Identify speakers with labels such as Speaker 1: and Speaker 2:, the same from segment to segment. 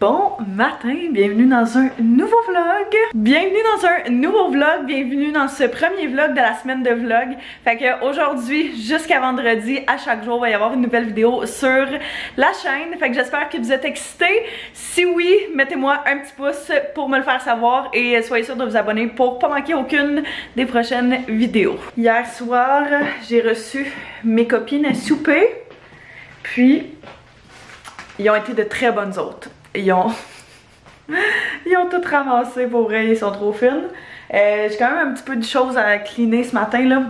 Speaker 1: Bon matin, bienvenue dans un nouveau vlog. Bienvenue dans un nouveau vlog, bienvenue dans ce premier vlog de la semaine de vlog. Fait que aujourd'hui, jusqu'à vendredi, à chaque jour, il va y avoir une nouvelle vidéo sur la chaîne. Fait que j'espère que vous êtes excités. Si oui, mettez-moi un petit pouce pour me le faire savoir et soyez sûrs de vous abonner pour pas manquer aucune des prochaines vidéos. Hier soir, j'ai reçu mes copines à souper, puis ils ont été de très bonnes hôtes. Ils ont tout ramassé pour vrai, ils sont trop fines. J'ai quand même un petit peu de choses à cleaner ce matin là.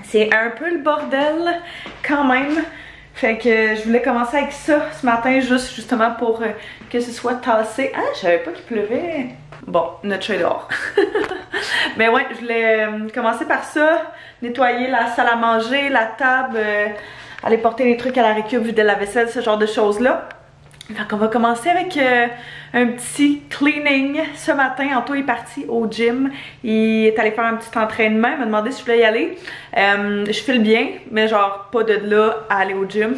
Speaker 1: C'est un peu le bordel quand même. Fait que je voulais commencer avec ça ce matin justement pour que ce soit tassé. Ah, je savais pas qu'il pleuvait. Bon, notre chat est dehors. Mais ouais, je voulais commencer par ça. Nettoyer la salle à manger, la table, aller porter les trucs à la récup, vider la vaisselle, ce genre de choses là. Fait qu'on va commencer avec un petit cleaning ce matin. Anto est parti au gym, il est allé faire un petit entraînement, il m'a demandé si je voulais y aller. Je file bien, mais genre pas de là à aller au gym.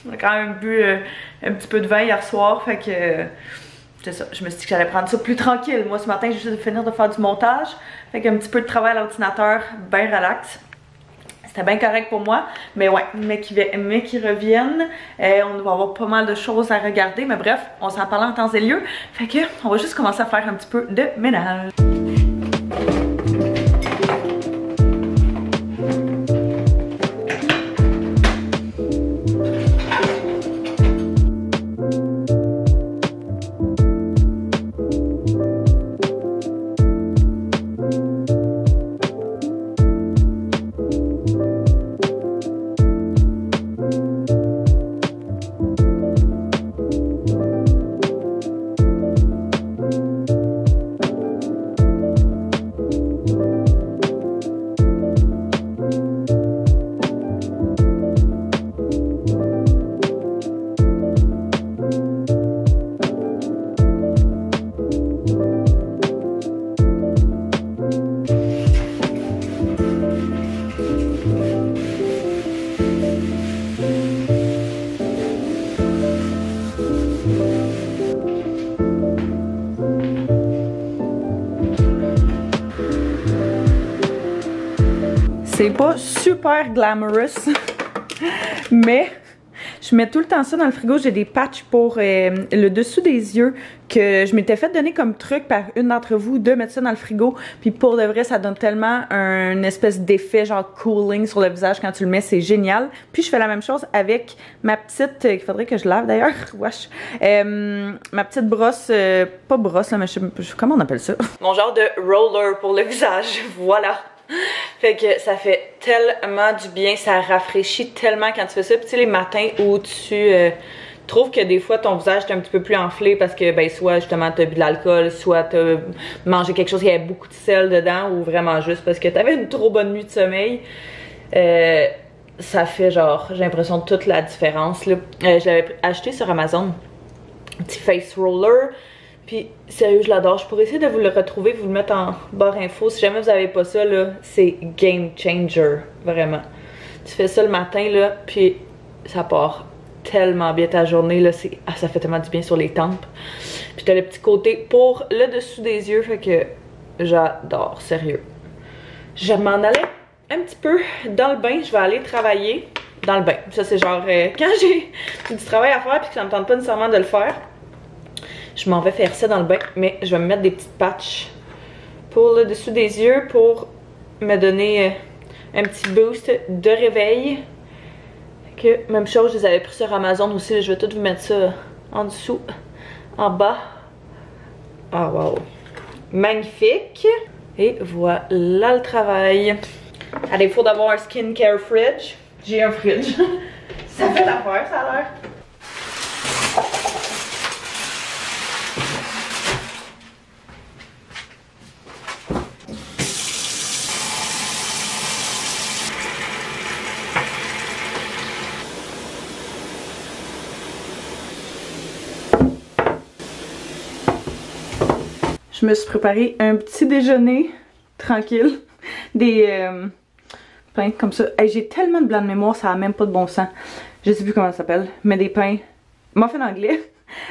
Speaker 1: On a quand même bu un petit peu de vin hier soir, fait que c'est ça, je me suis dit que j'allais prendre ça plus tranquille. Moi ce matin j'ai juste fini de faire du montage, fait qu'un petit peu de travail à l'ordinateur, bien relax. C'était bien correct pour moi, mais ouais, mais qui reviennent, on va avoir pas mal de choses à regarder, mais bref, on s'en parle en temps et lieu, fait que on va juste commencer à faire un petit peu de ménage. C'est pas super glamorous, mais je mets tout le temps ça dans le frigo. J'ai des patchs pour le dessous des yeux que je m'étais fait donner comme truc par une d'entre vous de mettre ça dans le frigo. Puis pour de vrai, ça donne tellement un espèce d'effet genre cooling sur le visage quand tu le mets, c'est génial. Puis je fais la même chose avec ma petite, qu'il faudrait que je lave d'ailleurs, wesh. Ma petite brosse, pas brosse là, mais comment on appelle ça? Mon genre de roller pour le visage, voilà. Fait que ça fait tellement du bien, ça rafraîchit tellement quand tu fais ça. Puis tu sais les matins où tu trouves que des fois ton visage est un petit peu plus enflé parce que ben soit justement t'as bu de l'alcool, soit t'as mangé quelque chose qui avait beaucoup de sel dedans, ou vraiment juste parce que t'avais une trop bonne nuit de sommeil. Ça fait genre, j'ai l'impression de toute la différence là. Je l'avais acheté sur Amazon, un petit face roller. Puis sérieux, je l'adore. Je pourrais essayer de vous le retrouver, vous le mettre en barre info. Si jamais vous avez pas ça là, c'est game changer, vraiment. Tu fais ça le matin là, puis ça part tellement bien ta journée là. Ça fait tellement du bien sur les tempes. Puis t'as le petit côté pour le dessous des yeux, fait que j'adore, sérieux. Je m'en allais un petit peu dans le bain. Je vais aller travailler dans le bain. Ça c'est genre quand j'ai du travail à faire puis que ça me tente pas nécessairement de le faire, je m'en vais faire ça dans le bain, mais je vais me mettre des petites patchs pour le dessous des yeux pour me donner un petit boost de réveil. Que même chose, je les avais pris sur Amazon aussi, je vais tout vous mettre ça en dessous, en bas. Ah wow! Magnifique! Et voilà le travail. À défaut d'avoir un skincare fridge, j'ai un fridge. Ça fait l'affaire, ça a l'air. Je me suis préparé un petit déjeuner tranquille, des pains comme ça. Hey, j'ai tellement de blanc de mémoire, ça a même pas de bon sens. Je sais plus comment ça s'appelle, mais des pains muffins anglais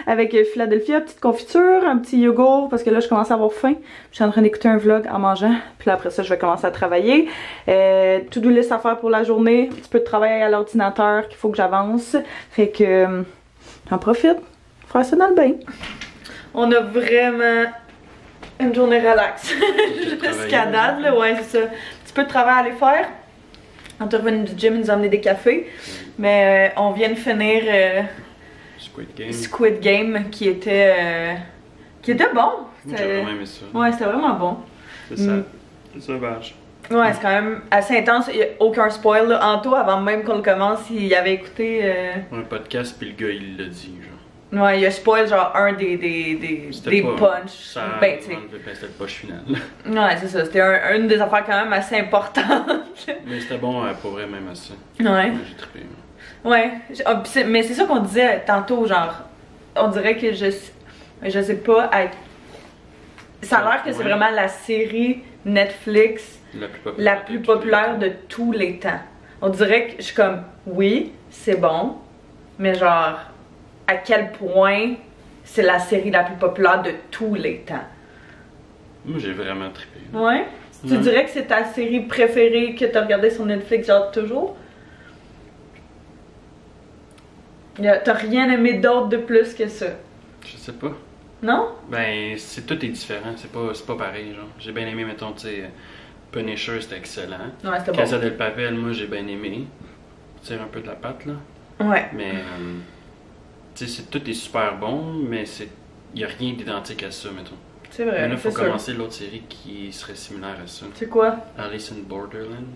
Speaker 1: avec Philadelphia, petite confiture, un petit yogourt parce que là je commence à avoir faim. Je suis en train d'écouter un vlog en mangeant, puis là après ça je vais commencer à travailler. To-do list à faire pour la journée, un petit peu de travail à l'ordinateur qu'il faut que j'avance. Fait que j'en profite, faire ça dans le bain. On a vraiment une journée relax jusqu'à date là, ouais c'est ça. Un petit peu de travail à aller faire. On est revenu du gym, ils nous ont amené des cafés, mais on vient de finir Squid Game qui était bon.
Speaker 2: J'ai vraiment aimé ça.
Speaker 1: Ouais, c'était vraiment bon.
Speaker 2: C'est sauvage.
Speaker 1: Ouais, c'est quand même assez intense, il n'y a aucun spoil là. Anto, avant même qu'on le commence, il avait écouté
Speaker 2: un podcast puis le gars il l'a dit genre.
Speaker 1: Ouais, il a spoil genre un des punchs. Ben, tu sais.
Speaker 2: C'était le punch final.
Speaker 1: Ouais, c'est ça. C'était une des affaires quand même assez importantes.
Speaker 2: Mais c'était bon pour vrai même à ça.
Speaker 1: Ouais.
Speaker 2: J'ai trippé.
Speaker 1: Ouais. Mais c'est ça qu'on disait tantôt, genre. On dirait que je sais pas. Ça a l'air que c'est vraiment la série Netflix la plus populaire de tous les temps. On dirait que je suis comme, oui, c'est bon, mais genre. À quel point c'est la série la plus populaire de tous les temps.
Speaker 2: Moi j'ai vraiment trippé.
Speaker 1: Ouais? Tu dirais que c'est ta série préférée que t'as regardée sur Netflix genre toujours? T'as rien aimé d'autre de plus que ça?
Speaker 2: Je sais pas.
Speaker 1: Non?
Speaker 2: Ben tout est différent, c'est pas pareil genre. J'ai bien aimé mettons tu sais Punisher c'était excellent.
Speaker 1: Ouais, c'était bon.
Speaker 2: Casa del Papel moi j'ai bien aimé. Tire un peu de la patte là.
Speaker 1: Ouais.
Speaker 2: Mais tu sais, tout est super bon, mais il n'y a rien d'identique à ça, mettons.
Speaker 1: C'est vrai.
Speaker 2: Mais là, il faut commencer l'autre série qui serait similaire à ça.
Speaker 1: C'est quoi?
Speaker 2: Alice in Borderland.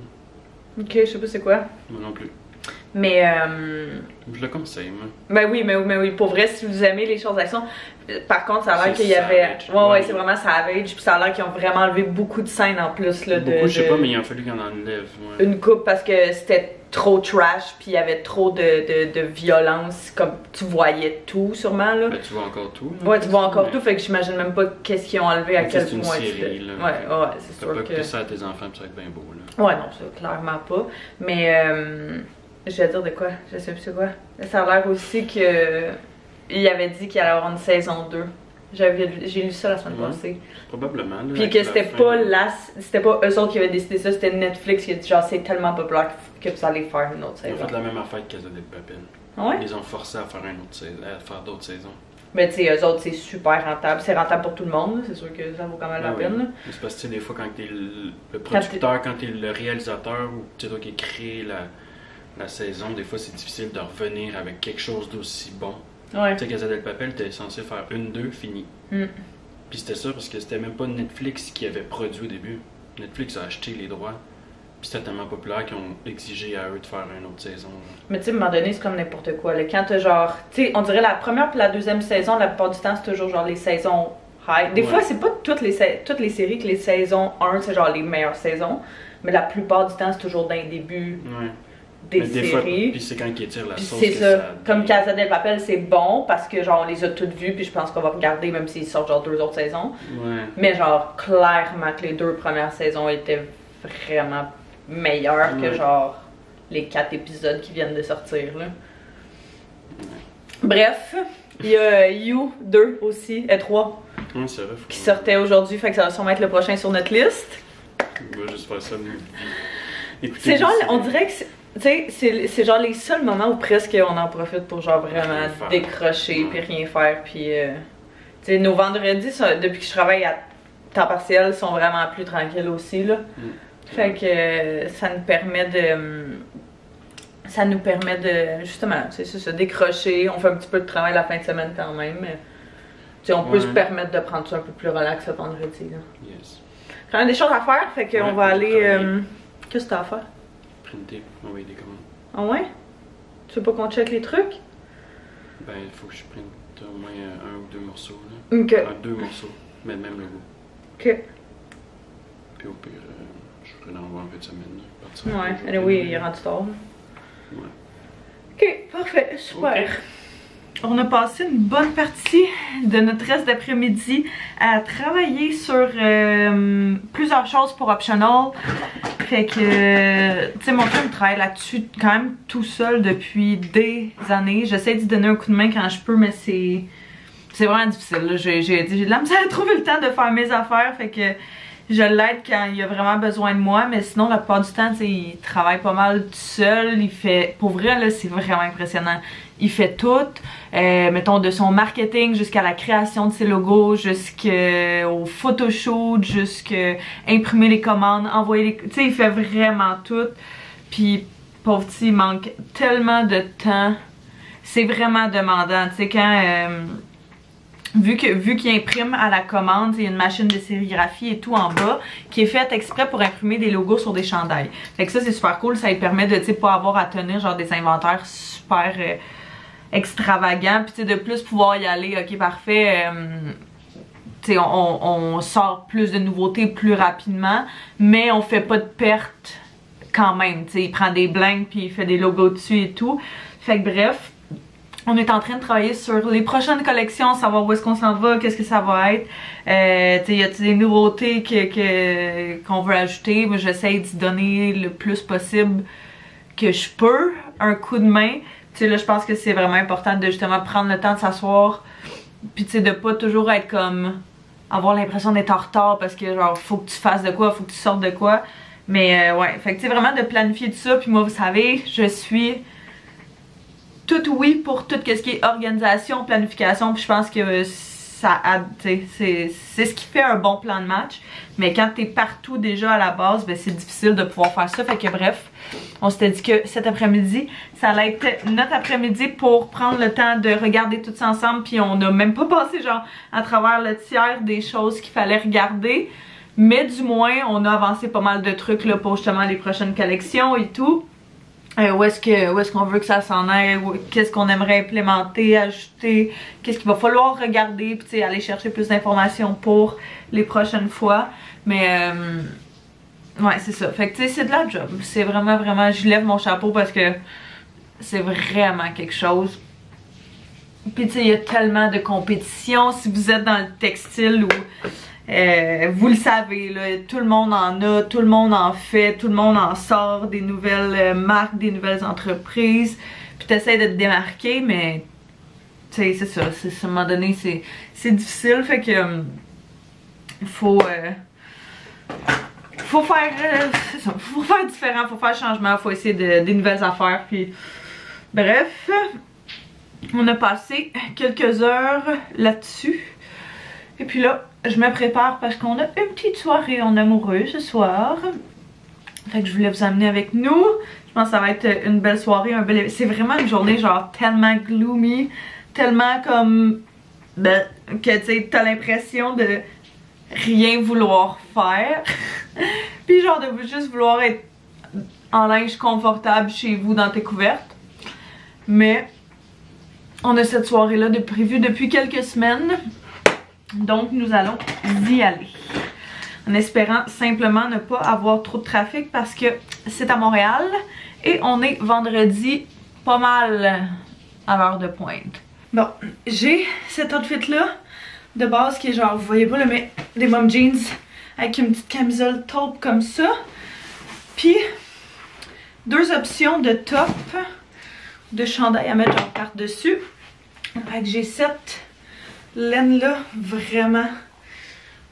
Speaker 1: Ok, je sais pas c'est quoi.
Speaker 2: Moi non plus.
Speaker 1: Mais
Speaker 2: je le conseille, moi.
Speaker 1: Ben oui, mais oui, pour vrai, si vous aimez les choses d'action, par contre, ça a l'air qu'il y avait. Ouais, c'est vraiment savage, puis ça a l'air qu'ils ont vraiment enlevé beaucoup de scènes en plus là.
Speaker 2: Beaucoup, je sais pas, mais il a fallu qu'on enlève. Ouais.
Speaker 1: Une coupe parce que c'était trop trash, puis il y avait trop de violence, comme tu voyais tout sûrement là.
Speaker 2: Ben tu vois encore tout. Là,
Speaker 1: ouais, tu vois encore tout, fait que j'imagine même pas qu'est-ce qu'ils ont enlevé à quel point.
Speaker 2: C'est une série là.
Speaker 1: Ouais, c'est sûr
Speaker 2: que.
Speaker 1: Tu
Speaker 2: peux pas ça à tes enfants, puis ça va être bien beau là.
Speaker 1: Ouais, non, ça clairement pas. Mais je vais dire de quoi? Je sais plus c'est quoi. Ça a l'air aussi que il avait dit qu'il allait avoir une saison 2. J'ai lu ça la semaine passée.
Speaker 2: Probablement. Là,
Speaker 1: puis que c'était pas eux autres qui avaient décidé ça, c'était Netflix qui a dit genre c'est tellement populaire que vous allez faire une autre saison.
Speaker 2: Ils ont fait la même affaire que Casa del Papel.
Speaker 1: Ouais?
Speaker 2: Ils ont forcé à faire faire d'autres saisons.
Speaker 1: Mais tu sais, eux autres c'est super rentable. C'est rentable pour tout le monde, c'est sûr que ça vaut quand même la peine.
Speaker 2: Oui. C'est parce que des fois quand t'es le producteur, quand t'es le réalisateur ou c'est toi qui crée la saison, des fois c'est difficile de revenir avec quelque chose d'aussi bon.
Speaker 1: Ouais.
Speaker 2: Tu sais, Casa del Papel, t'es censé faire 1-2, fini. Puis c'était ça parce que c'était même pas Netflix qui avait produit au début. Netflix a acheté les droits. Puis c'était tellement populaire qu'ils ont exigé à eux de faire une autre saison.
Speaker 1: Mais tu sais, à un moment donné, c'est comme n'importe quoi. Là. Quand t'as genre. Tu sais, on dirait la première puis la deuxième saison, la plupart du temps, c'est toujours genre les saisons high. Des fois, c'est pas toutes les séries que les saisons 1, c'est genre les meilleures saisons. Mais la plupart du temps, c'est toujours dans les débuts.
Speaker 2: Ouais.
Speaker 1: Des séries.
Speaker 2: Puis c'est quand ils étirent la sauce.
Speaker 1: C'est ça. Comme Casa del Papel, c'est bon parce que genre on les a toutes vues, puis je pense qu'on va regarder même s'ils sortent genre 2 autres saisons.
Speaker 2: Ouais.
Speaker 1: Mais genre clairement que les 2 premières saisons étaient vraiment meilleures que genre les 4 épisodes qui viennent de sortir là. Ouais. Bref, il y a You 2 aussi, et 3
Speaker 2: c'est vrai,
Speaker 1: qui sortait aujourd'hui, fait que ça va sûrement être le prochain sur notre liste.
Speaker 2: On va juste faire ça.
Speaker 1: C'est genre, on dirait que tu sais, c'est genre les seuls moments où presque on en profite pour genre vraiment décrocher puis rien faire puis tu sais nos vendredis depuis que je travaille à temps partiel sont vraiment plus tranquilles aussi là. Fait que ça nous permet de justement, c'est ça, décrocher, on fait un petit peu de travail la fin de semaine quand même. Tu sais, on peut se permettre de prendre ça un peu plus relax le vendredi là.
Speaker 2: Yes.
Speaker 1: Quand on a des choses à faire, fait qu'on va aller qu'est-ce que t'as à faire?
Speaker 2: Printer, envoyer des commandes.
Speaker 1: Ah ouais? Tu veux pas qu'on check les trucs?
Speaker 2: Ben, il faut que je prenne au moins 1 ou 2 morceaux. Là.
Speaker 1: Ok.
Speaker 2: 2 morceaux, mais le même logo.
Speaker 1: Ok.
Speaker 2: Puis au pire, je ferai l'envoi en fin de semaine.
Speaker 1: Ouais, oui, il est rendu tard.
Speaker 2: Ouais.
Speaker 1: Ok, parfait, super. Okay. On a passé une bonne partie de notre reste d'après-midi à travailler sur plusieurs choses pour Optional. Fait que, tu sais, mon chum travaille là-dessus quand même tout seul depuis des années. J'essaie d'y donner un coup de main quand je peux, mais c'est c'est vraiment difficile. J'ai de la misère à trouver le temps de faire mes affaires, fait que je l'aide quand il a vraiment besoin de moi, mais sinon la plupart du temps, tu sais, il travaille pas mal tout seul. Il fait, pour vrai là, c'est vraiment impressionnant. Il fait tout, mettons de son marketing jusqu'à la création de ses logos, jusqu'au photoshoot, jusqu'à imprimer les commandes, envoyer les... Tu sais, il fait vraiment tout. Puis, pauvre petit, il manque tellement de temps. C'est vraiment demandant. Tu sais, quand... vu qu'il imprime à la commande, il y a une machine de sérigraphie et tout en bas qui est faite exprès pour imprimer des logos sur des chandails. Fait que ça, c'est super cool. Ça lui permet de, tu sais, pas avoir à tenir genre des inventaires super... extravagant, puis tu sais, de plus pouvoir y aller, ok parfait, tu sais, on sort plus de nouveautés plus rapidement, mais on fait pas de perte quand même, tu sais, il prend des blanks puis il fait des logos dessus et tout, fait que bref, on est en train de travailler sur les prochaines collections, savoir où est-ce qu'on s'en va, qu'est-ce que ça va être, tu sais, y a des nouveautés qu'on veut ajouter, moi j'essaie d'y donner le plus possible que je peux, un coup de main. Tu sais, là, je pense que c'est vraiment important de justement prendre le temps de s'asseoir. Puis, tu sais, de pas toujours être comme... avoir l'impression d'être en retard parce que, genre, faut que tu fasses de quoi, faut que tu sortes de quoi. Mais, ouais. Fait que, tu sais, vraiment de planifier tout ça. Puis, moi, vous savez, je suis tout oui pour tout ce qui est organisation, planification. Puis, je pense que ça aide, tu sais, c'est ce qui fait un bon plan de match. Mais quand t'es partout déjà à la base, ben c'est difficile de pouvoir faire ça. Fait que bref, on s'était dit que cet après-midi, ça allait être notre après-midi pour prendre le temps de regarder tout ça ensemble. Puis on n'a même pas passé genre à travers le tiers des choses qu'il fallait regarder. Mais du moins, on a avancé pas mal de trucs là pour justement les prochaines collections et tout. Où est-ce qu'on veut que ça s'en aille, qu'est-ce qu'on aimerait implémenter, ajouter, qu'est-ce qu'il va falloir regarder, puis aller chercher plus d'informations pour les prochaines fois. Mais ouais, c'est ça. Fait que tu sais, c'est de la job. C'est vraiment, je lève mon chapeau parce que c'est vraiment quelque chose. Puis tu sais, il y a tellement de compétition. Si vous êtes dans le textile ou... vous le savez, là, tout le monde en a, tout le monde en fait, tout le monde en sort, des nouvelles marques, des nouvelles entreprises. Puis t'essaies de te démarquer, mais tu sais, c'est ça, à un moment donné, c'est difficile, fait que faut faire, c'est ça, faut faire différent, faut faire changement, faut essayer des nouvelles affaires, puis bref, on a passé quelques heures là-dessus. Et puis là, je me prépare parce qu'on a une petite soirée en amoureux ce soir. Fait que je voulais vous amener avec nous. Je pense que ça va être une belle soirée, un bel... C'est vraiment une journée genre tellement gloomy, tellement comme... Ben, que tu sais, t'as l'impression de rien vouloir faire. Puis genre de juste vouloir être en linge confortable chez vous dans tes couvertes. Mais on a cette soirée-là de prévue depuis quelques semaines. Donc nous allons y aller. En espérant simplement ne pas avoir trop de trafic parce que c'est à Montréal. Et on est vendredi pas mal à l'heure de pointe. Bon, j'ai cet outfit là de base qui est genre, vous voyez pas là, mais des mom jeans avec une petite camisole taupe comme ça. Puis deux options de top, de chandail à mettre genre par-dessus. Fait que j'ai cette laine là vraiment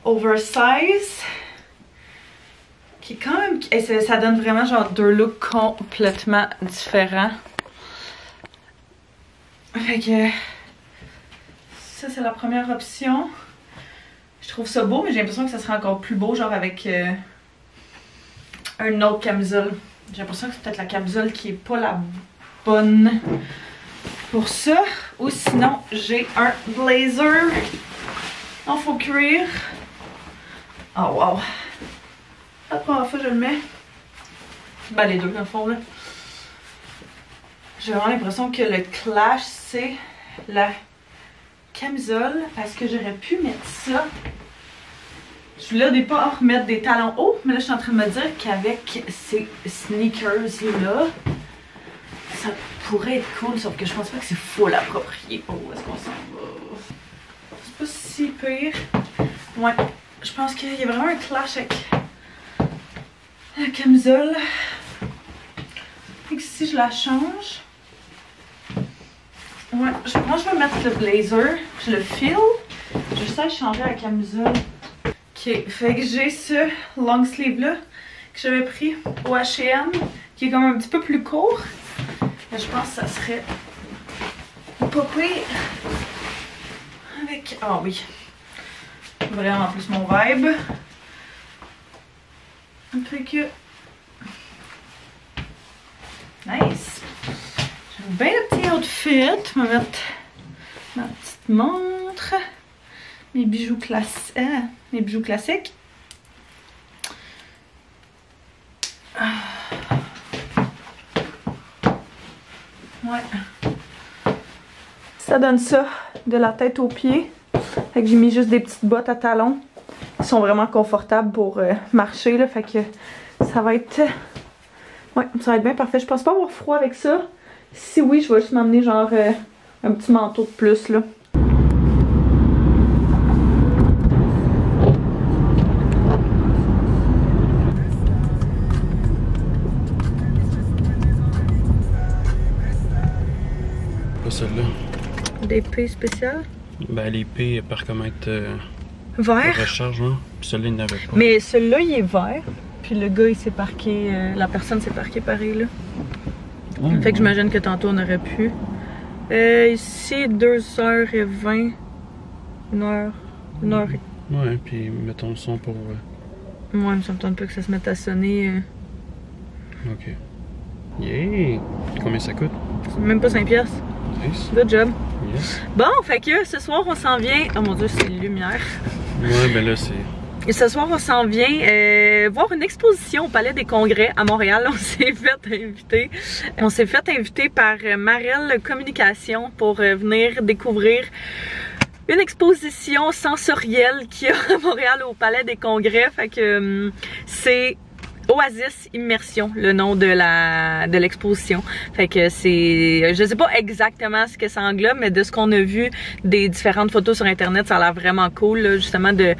Speaker 1: oversize qui est quand même, et ça donne vraiment genre deux looks complètement différents. Fait que ça c'est la première option. Je trouve ça beau, mais j'ai l'impression que ça serait encore plus beau genre avec une autre camisole. J'ai l'impression que c'est peut-être la camisole qui est pas la bonne pour ça. Ou sinon j'ai un blazer en faux cuir. Oh wow! La première fois que je le mets. Ben les deux dans le fond là. J'ai vraiment l'impression que le clash c'est la camisole parce que j'aurais pu mettre ça. Je voulais au départ mettre des talons hauts, mais là je suis en train de me dire qu'avec ces sneakers là, ça pourrait être cool, sauf que je pense pas que c'est full approprié. Oh, est-ce qu'on s'en va? C'est pas si pire. Ouais, je pense qu'il y a vraiment un clash avec la camisole. Et que si je la change, Ouais, moi je vais mettre le blazer, je le file. Je sais changer la camisole. Ok, fait que j'ai ce long sleeve là que j'avais pris au H&M, qui est comme un petit peu plus court. Mais je pense que ça serait pas pire avec... Ah oui, vraiment plus mon vibe. Fait que... Nice! J'aime bien le petit outfit. Je vais mettre ma petite montre. Mes bijoux classiques. Ouais. Ça donne ça de la tête aux pieds. Fait que j'ai mis juste des petites bottes à talons. Ils sont vraiment confortables pour marcher là. Fait que ça va être... Ouais, ça va être bien parfait. Je pense pas avoir froid avec ça. Si oui, je vais juste m'amener genre un petit manteau de plus là.
Speaker 2: Pas celle-là.
Speaker 1: Des P spéciales?
Speaker 2: Ben les P par comment être
Speaker 1: Vert?
Speaker 2: recharge, hein? Puis celle-là, il n'avait pas.
Speaker 1: Mais celui-là, il est vert. Puis le gars, il s'est parqué. La personne s'est parquée pareil là.
Speaker 2: Oh,
Speaker 1: fait que j'imagine que tantôt on aurait pu. Ici, 2h20. 1h.
Speaker 2: Ouais, puis mettons le son pour.
Speaker 1: Ouais, ça me tente pas que ça se mette à sonner.
Speaker 2: Ok. Yeah! Combien ça coûte?
Speaker 1: Même pas 5 piastres.
Speaker 2: Nice.
Speaker 1: Good job.
Speaker 2: Yes.
Speaker 1: Bon, fait que ce soir, on s'en vient. Oh mon dieu, c'est lumière.
Speaker 2: Ouais, ben là, c'est.
Speaker 1: Et ce soir, on s'en vient voir une exposition au Palais des Congrès à Montréal. On s'est fait inviter. On s'est fait inviter par Marel Communication pour venir découvrir une exposition sensorielle qu'il y a à Montréal au Palais des Congrès. Fait que c'est Oasis Immersion, le nom de l'exposition. Fait que c'est... Je sais pas exactement ce que ça englobe, mais de ce qu'on a vu des différentes photos sur internet, ça a l'air vraiment cool, là, justement de...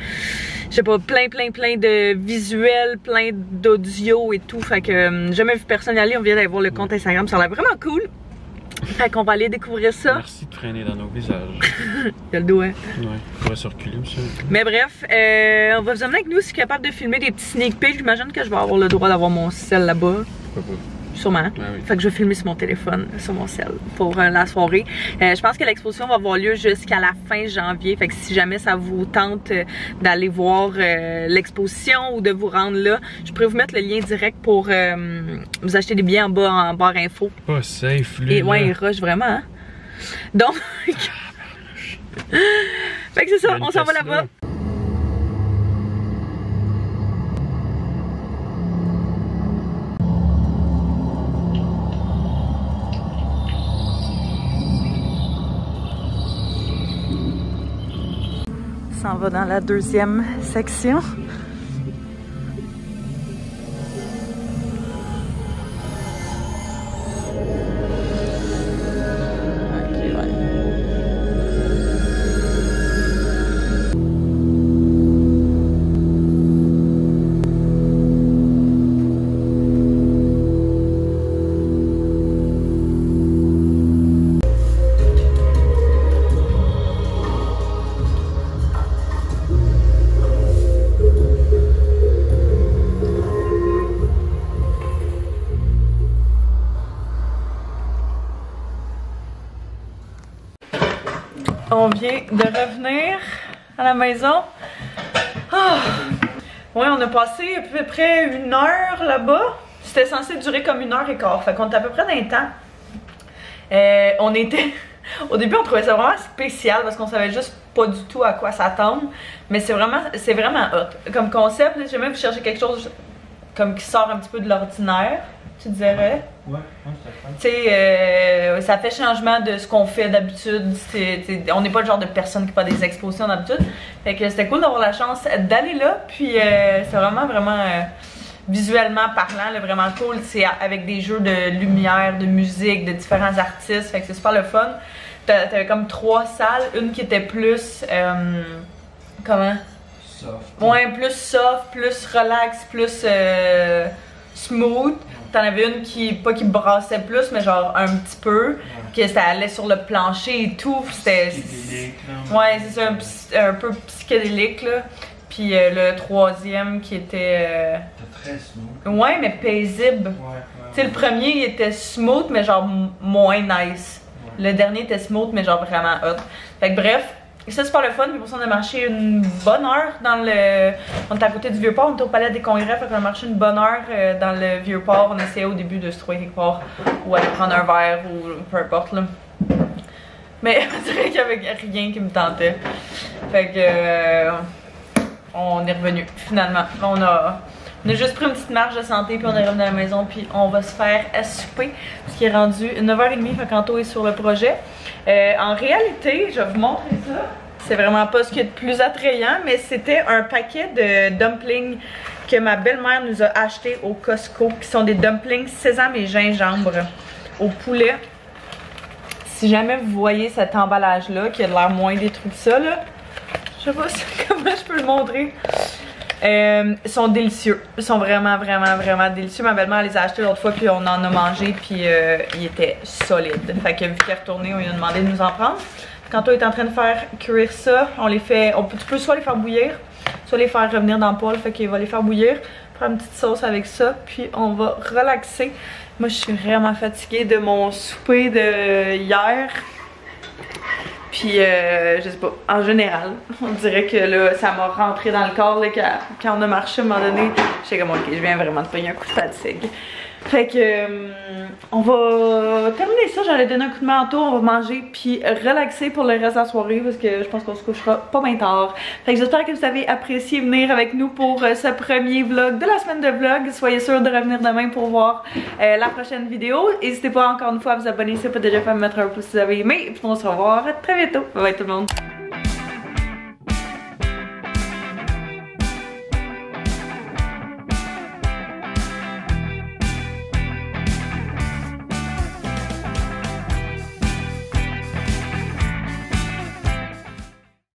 Speaker 1: Je sais pas, plein de visuels, plein d'audio et tout. Fait que j'ai jamais vu personne y aller, on vient d'aller voir le compte Instagram, ça a l'air vraiment cool. Fait qu'on va aller découvrir ça.
Speaker 2: Merci de freiner dans nos visages.
Speaker 1: Il y a le doigt.
Speaker 2: Ouais, on va se reculer aussi.
Speaker 1: Mais bref, on va vous emmener avec nous si je suis capable de filmer des petits sneak peeks. J'imagine que je vais avoir le droit d'avoir mon sel là-bas.
Speaker 2: Pourquoi pas?
Speaker 1: Sûrement.
Speaker 2: Ah oui.
Speaker 1: Fait que je vais filmer sur mon téléphone, sur mon sel, pour la soirée. Je pense que l'exposition va avoir lieu jusqu'à la fin janvier. Fait que si jamais ça vous tente d'aller voir l'exposition ou de vous rendre là, je pourrais vous mettre le lien direct pour vous acheter des billets en bas, en barre info.
Speaker 2: Pas safe, lui.
Speaker 1: Et ouais, il rush vraiment, hein? Donc, fait que c'est ça, on s'en va là-bas. On s'en va dans la deuxième section. On vient de revenir à la maison. Oh. Ouais, on a passé à peu près 1 heure là-bas. C'était censé durer comme 1h15. Fait qu'on était à peu près dans le temps. On était... Au début, on trouvait ça vraiment spécial parce qu'on savait juste pas du tout à quoi s'attendre. Mais c'est vraiment hot. Comme concept, j'ai même cherché quelque chose comme qui sort un petit peu de l'ordinaire. Tu dirais?
Speaker 2: Ouais,
Speaker 1: tu sais, ça fait changement de ce qu'on fait d'habitude. On n'est pas le genre de personne qui fait des expositions d'habitude. Fait que c'était cool d'avoir la chance d'aller là. Puis c'est vraiment visuellement parlant, là, vraiment cool. C'est avec des jeux de lumière, de musique, de différents artistes. Fait que c'est super le fun. T'avais comme 3 salles. Une qui était plus... comment?
Speaker 2: Soft.
Speaker 1: Ouais, plus soft, plus relax, plus... smooth. T'en avais une qui, pas qui brassait plus, mais genre un petit peu. Que ça allait sur le plancher et tout. C'était. Ouais, c'est ça, un peu psychédélique là. Puis le troisième qui était.
Speaker 3: Très smooth.
Speaker 1: Ouais, mais paisible. Tu sais, le premier il était smooth, mais genre moins nice. Le dernier était smooth, mais genre vraiment hot. Fait que bref. Ça c'est pas le fun, puis pour ça on a marché une bonne heure dans le... On était à côté du Vieux-Port, on était au Palais des Congrès, fait qu'on a marché une bonne heure dans le Vieux-Port. On essayait au début de se trouver quelque part, ou aller prendre un verre, ou peu importe là. Mais on dirait qu'il y avait rien qui me tentait. Fait que... on est revenu, finalement. On a juste pris une petite marche de santé, puis on est revenu à la maison, puis on va se faire souper, parce qu'il est rendu 9h30, fait qu'Anto est sur le projet. En réalité, je vais vous montrer ça. C'est vraiment pas ce qui est de plus attrayant, mais c'était un paquet de dumplings que ma belle-mère nous a acheté au Costco, qui sont des dumplings sésame et gingembre au poulet. Si jamais vous voyez cet emballage-là, qui a l'air moins détruit que ça, là, je sais pas comment je peux le montrer. Ils sont délicieux. Ils sont vraiment délicieux. Ma belle-mère les a achetés l'autre fois, puis on en a mangé, puis ils étaient solides. Fait que vu qu'elle est retournée, on lui a demandé de nous en prendre. Quand on est en train de faire cuire ça, on les fait. Tu peux soit les faire bouillir, soit les faire revenir dans le poêle. Fait qu'il va les faire bouillir. Faire une petite sauce avec ça, puis on va relaxer. Moi, je suis vraiment fatiguée de mon souper de hier. Puis, je sais pas, en général, on dirait que là, ça m'a rentré dans le corps là, quand on a marché à un moment donné. J'étais comme, ok, je viens vraiment de payer un coup de fatigue. Fait que, on va terminer ça. J'allais donner un coup de manteau, on va manger, puis relaxer pour le reste de la soirée, parce que je pense qu'on se couchera pas bien tard. Fait que j'espère que vous avez apprécié venir avec nous pour ce premier vlog de la semaine de vlog. Soyez sûrs de revenir demain pour voir la prochaine vidéo. N'hésitez pas encore une fois à vous abonner si ce n'est pas déjà fait, à me mettre un pouce si vous avez aimé. Et puis on se revoit très bientôt. Bye bye tout le monde.